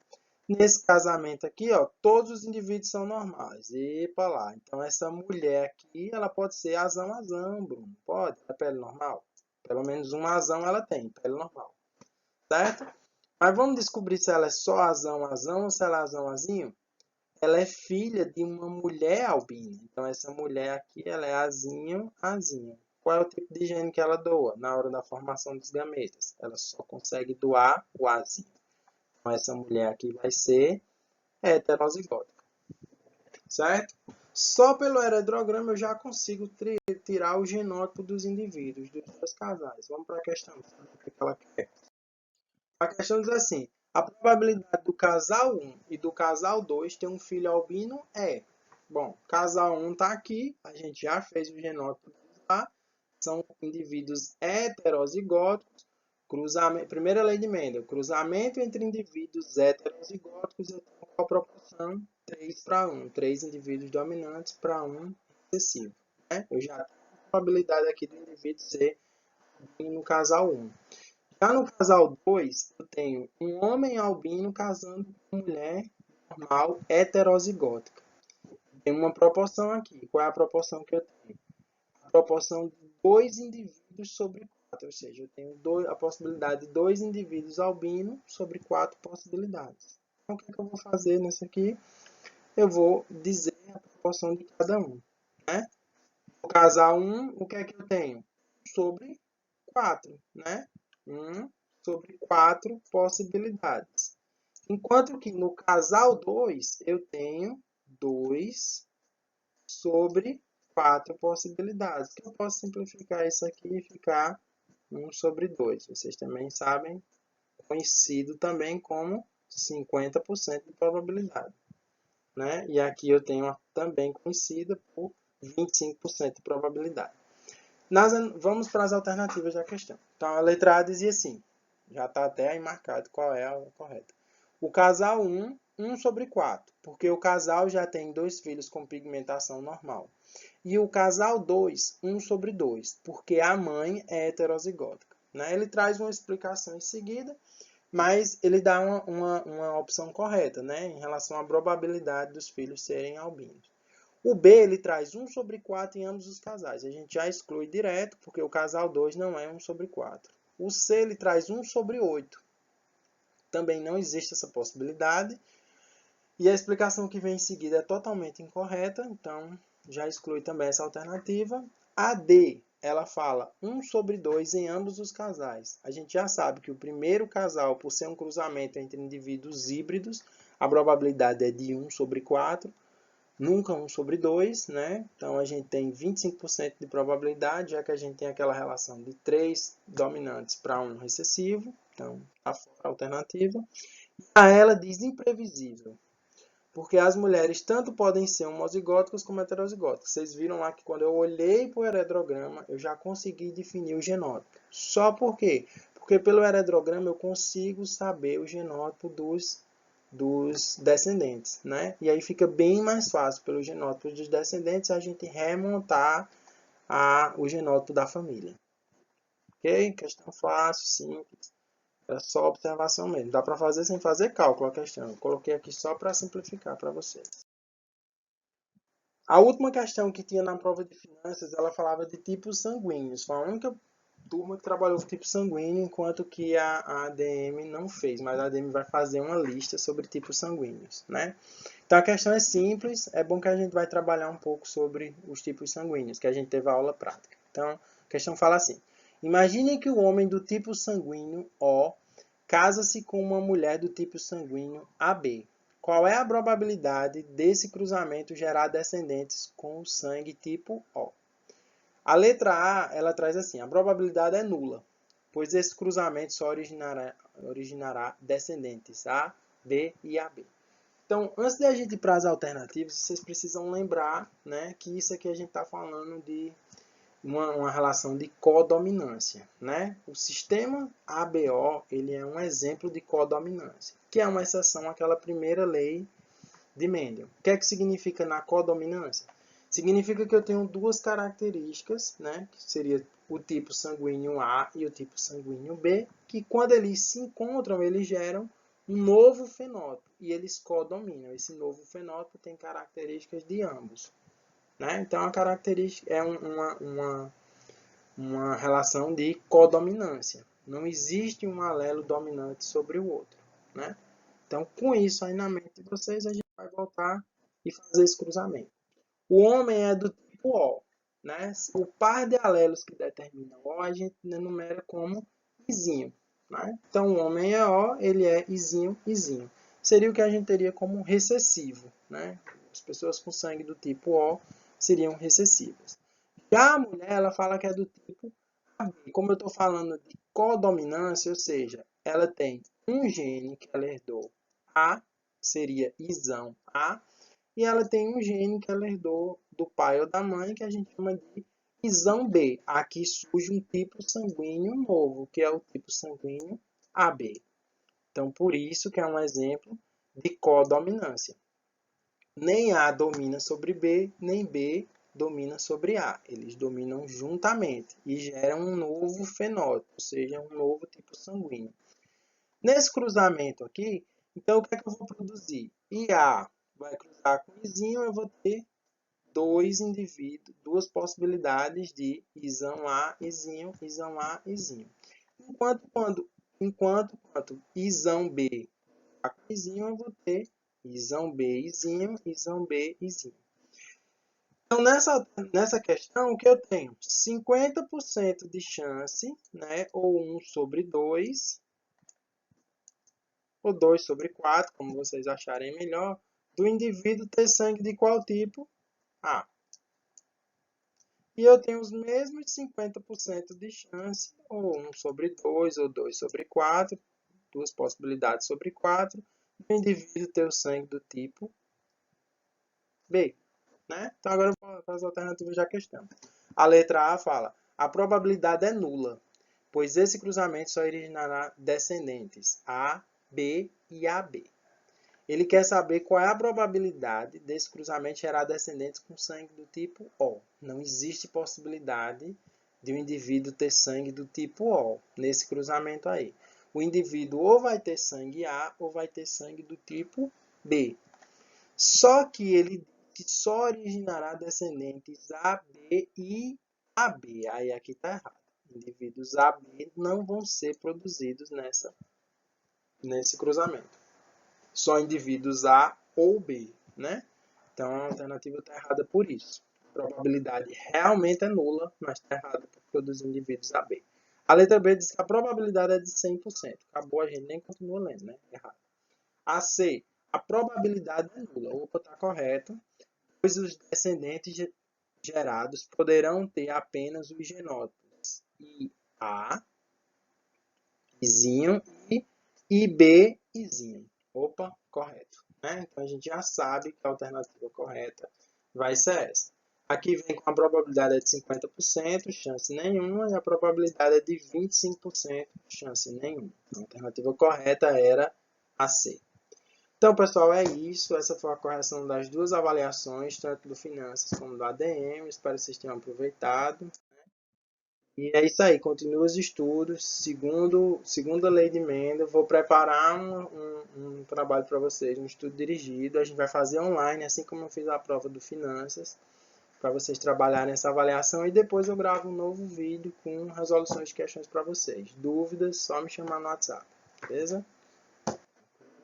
Nesse casamento aqui, ó, todos os indivíduos são normais. Epa lá. Então, essa mulher aqui, ela pode ser azão, Bruno. Pode? É pele normal? Pelo menos um azão ela tem, pele normal. Certo? Mas vamos descobrir se ela é só azão, ou se ela é azão, azinho? Ela é filha de uma mulher albina. Então, essa mulher aqui, ela é azinho, azinho. Qual é o tipo de gene que ela doa na hora da formação dos gametas? Ela só consegue doar o azinho. Então, essa mulher aqui vai ser heterozigótica, certo? Só pelo heredograma eu já consigo tirar o genótipo dos indivíduos, dos dois casais. Vamos para a questão, o que ela quer. A questão diz assim, a probabilidade do casal 1 e do casal 2 ter um filho albino é... Bom, casal 1 está aqui, a gente já fez o genótipo lá, são indivíduos heterozigóticos, cruzamento, primeira lei de Mendel, cruzamento entre indivíduos heterozigóticos, eu tenho qual proporção? 3 para 1, 3 indivíduos dominantes para 1 recessivo. Né? Eu já tenho a probabilidade aqui do indivíduo ser no casal 1. Já no casal 2, eu tenho um homem albino casando com uma mulher normal heterozigótica. Tem uma proporção aqui. Qual é a proporção que eu tenho? A proporção de 2 indivíduos sobre 4, ou seja, eu tenho a possibilidade de 2 indivíduos albinos sobre 4 possibilidades. Então, o que, eu vou fazer nisso aqui? Eu vou dizer a proporção de cada um. Né? No casal 1, o que é que eu tenho? Sobre 4, né? 1 sobre 4 possibilidades. Enquanto que no casal 2, eu tenho 2 sobre 4 possibilidades. Que eu posso simplificar isso aqui e ficar 1 sobre 2. Vocês também sabem, conhecido também como 50% de probabilidade. Né? E aqui eu tenho também conhecida por 25% de probabilidade. Vamos para as alternativas da questão. Então, a letra A dizia assim, já está até aí marcado qual é a correta. O casal 1, 1 sobre 4, porque o casal já tem 2 filhos com pigmentação normal. E o casal 2, 1 sobre 2, porque a mãe é heterozigótica. Né? Ele traz uma explicação em seguida, mas ele dá uma opção correta, né? Em relação à probabilidade dos filhos serem albinos. O B ele traz 1 sobre 4 em ambos os casais. A gente já exclui direto, porque o casal 2 não é 1 sobre 4. O C ele traz 1 sobre 8. Também não existe essa possibilidade. E a explicação que vem em seguida é totalmente incorreta, então já exclui também essa alternativa. A D, ela fala 1 sobre 2 em ambos os casais. A gente já sabe que o primeiro casal, por ser um cruzamento entre indivíduos híbridos, a probabilidade é de 1 sobre 4, nunca 1 sobre 2, né? Então a gente tem 25% de probabilidade, já que a gente tem aquela relação de 3 dominantes para 1 recessivo, então a alternativa. A ela diz imprevisível. Porque as mulheres tanto podem ser homozigóticas como heterozigóticas. Vocês viram lá que quando eu olhei para o heredograma, eu já consegui definir o genótipo. Só por quê? Porque pelo heredograma eu consigo saber o genótipo dos dos descendentes, né? E aí fica bem mais fácil pelo genótipo dos descendentes a gente remontar o genótipo da família. Ok? Questão fácil, simples. É só observação mesmo. Dá para fazer sem fazer cálculo a questão. Eu coloquei aqui só para simplificar para vocês. A última questão que tinha na prova de finanças, ela falava de tipos sanguíneos. Foi a única turma que trabalhou com tipo sanguíneo, enquanto que a ADM não fez. Mas a ADM vai fazer uma lista sobre tipos sanguíneos, né? Então a questão é simples. É bom que a gente vai trabalhar um pouco sobre os tipos sanguíneos, que a gente teve a aula prática. Então a questão fala assim. Imagine que o homem do tipo sanguíneo O casa-se com uma mulher do tipo sanguíneo AB. Qual é a probabilidade desse cruzamento gerar descendentes com o sangue tipo O? A letra A, ela traz assim, a probabilidade é nula, pois esse cruzamento só originará descendentes A, B e AB. Então, antes de a gente ir para as alternativas, vocês precisam lembrar, né, que isso aqui a gente está falando de uma relação de codominância, né? O sistema ABO, ele é um exemplo de codominância, que é uma exceção àquela primeira lei de Mendel. O que é que significa na codominância? Significa que eu tenho duas características, né? Que seria o tipo sanguíneo A e o tipo sanguíneo B, que quando eles se encontram, eles geram um novo fenótipo e eles codominam. Esse novo fenótipo tem características de ambos, né? Então, a característica é uma relação de codominância. Não existe um alelo dominante sobre o outro, né? Então, com isso aí na mente de vocês, a gente vai voltar e fazer esse cruzamento. O homem é do tipo O, né? O par de alelos que determinam O, a gente enumera como izinho, né? Então, o homem é O, ele é izinho, izinho. Seria o que a gente teria como recessivo, né? As pessoas com sangue do tipo O seriam recessivas. Já a mulher, ela fala que é do tipo AB. Como eu estou falando de codominância, ou seja, ela tem um gene que ela herdou A, que seria isão A, e ela tem um gene que ela herdou do pai ou da mãe, que a gente chama de isão B. Aqui surge um tipo sanguíneo novo, que é o tipo sanguíneo AB. Então, por isso que é um exemplo de codominância. Nem A domina sobre B, nem B domina sobre A. Eles dominam juntamente e geram um novo fenótipo, ou seja, um novo tipo sanguíneo. Nesse cruzamento aqui, então o que é que eu vou produzir? IA vai cruzar com Izinho, eu vou ter dois indivíduos, duas possibilidades de Isão A, Izinho, Isão A, Izinho. Enquanto Isão B a com Izinho, eu vou ter Isão B, Izinho, Isão B, Izinho. Então, nessa questão, o que eu tenho? 50% de chance, né, ou 1 sobre 2, ou 2 sobre 4, como vocês acharem melhor, do indivíduo ter sangue de qual tipo? A. E eu tenho os mesmos 50% de chance, ou 1 sobre 2, ou 2 sobre 4, duas possibilidades sobre 4, do indivíduo ter o sangue do tipo B. Né? Então, agora eu vou para as alternativas da questão. A letra A fala, a probabilidade é nula, pois esse cruzamento só originará descendentes A, B e AB. Ele quer saber qual é a probabilidade desse cruzamento gerar descendentes com sangue do tipo O. Não existe possibilidade de um indivíduo ter sangue do tipo O nesse cruzamento aí. O indivíduo ou vai ter sangue A ou vai ter sangue do tipo B. Só que ele só originará descendentes AB e AB. Aí aqui está errado. Indivíduos AB não vão ser produzidos nesse cruzamento. Só indivíduos A ou B, né? Então a alternativa está errada por isso. A probabilidade realmente é nula, mas está errada por produzir indivíduos AB. A letra B diz que a probabilidade é de 100%. Acabou, a gente nem continua lendo, né? Errado. A C, a probabilidade é nula. Opa, está correto. Pois os descendentes gerados poderão ter apenas os genótipos IA, Izinho e IB, Izinho. Opa, correto. Né? Então a gente já sabe que a alternativa correta vai ser essa. Aqui vem com a probabilidade de 50%, chance nenhuma, e a probabilidade é de 25%, chance nenhuma. A alternativa correta era a C. Então, pessoal, é isso. Essa foi a correção das duas avaliações, tanto do Finanças como do ADM. Espero que vocês tenham aproveitado. E é isso aí, continua os estudos. Segunda lei de emenda, vou preparar um trabalho para vocês, um estudo dirigido. A gente vai fazer online, assim como eu fiz a prova do Finanças, para vocês trabalharem essa avaliação. E depois eu gravo um novo vídeo com resoluções de questões para vocês. Dúvidas, só me chamar no WhatsApp, beleza?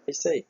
É isso aí.